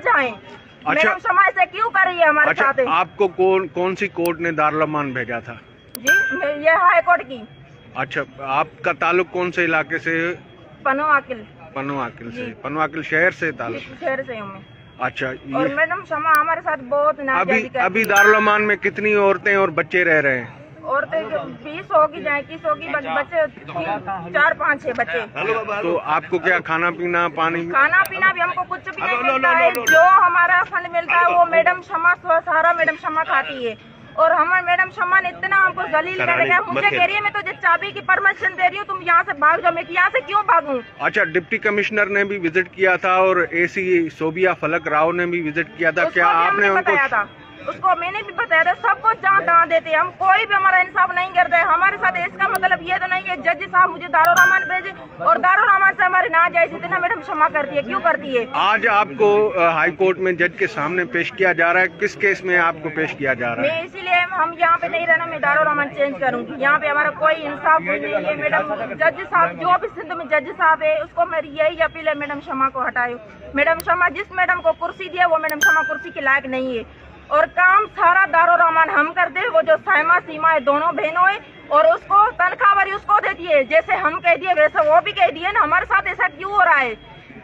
जाएं। अच्छा, मैडम शमा ऐसे क्यों कर रही है हमारे अच्छा, साथ? आपको कौन सी कोर्ट ने दारुल अमान भेजा था? जी, ये हाई कोर्ट की। अच्छा, आपका ताल्लुक कौन से इलाके से? पनवाकिल। पनवाकिल से। पनवाकिल शहर से ताल्लुक? शहर से हूँ मैं। अच्छा, और ये मैडम शमा हमारे साथ बहुत नाजायज करती है। अभी दारुल अमान में कितनी औरतें और बच्चे रह रहे हैं? औरतें 20 होगी, 21 होगी, बच्चे 4, 5, 6 बच्चे। तो आपको क्या खाना पीना पानी? खाना पीना भी हमको कुछ भी नहीं मिलता है। जो हमारा फंड मिलता है वो मैडम शमा सहारा मैडम शमा खाती है। और हमारे मैडम शमा ने इतना हमको जलील कर दिया। मुझे कह रही है मैं तुझे चाबी की परमिशन दे रही हूँ, तुम यहाँ से भाग जाओ। मैं यहाँ से क्यों भागूं? अच्छा, डिप्टी कमिश्नर ने भी विजिट किया था और एसी सोबिया फलक राव ने भी विजिट किया था। क्या आपने उनको बताया था? उसको मैंने भी बताया था। सबको जहाँ तहाँ देते हम, कोई भी हमारा इंसाफ नहीं करता है हमारे साथ। इसका मतलब ये तो नहीं है जज साहब मुझे दारुल अमान भेजे और दारुल अमान से हमारी नाजायज इतना मैडम क्षमा करती है, क्यों करती है? आज आपको हाई कोर्ट में जज के सामने पेश किया जा रहा है। किस केस में आपको पेश किया जा रहा है? मैं इसीलिए हम यहाँ पे नहीं रहना, मैं दारुल अमान चेंज करूंगी। यहाँ पे हमारा कोई इंसाफ नहीं है मैडम। जज साहब जो भी सिंध में जज साहब है उसको मेरी यही अपील है, मैडम क्षमा को हटाओ। मैडम क्षमा जिस मैडम को कुर्सी दिया वो मैडम क्षमा कुर्सी के लायक नहीं है। और काम सारा दारुल अमान हम कर दे। वो जो साइमा सीमा है दोनों बहनों है और उसको तनख्वाहवारी उसको देती है। जैसे हम कह दिए वैसे वो भी कह दिए ना। हमारे साथ ऐसा क्यों हो रहा है?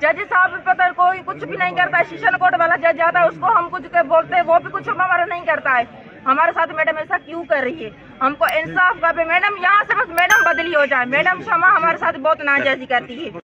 जज साहब पता कोई कुछ भी नहीं करता है। सेशन कोर्ट वाला जज आता है उसको हम कुछ बोलते हैं, वो भी कुछ हमारा नहीं करता है। हमारे साथ मैडम ऐसा क्यों कर रही है? हमको इंसाफ का मैडम यहाँ से बस मैडम बदली हो जाए। मैडम क्षमा हमारे साथ बहुत नाजायजी करती है।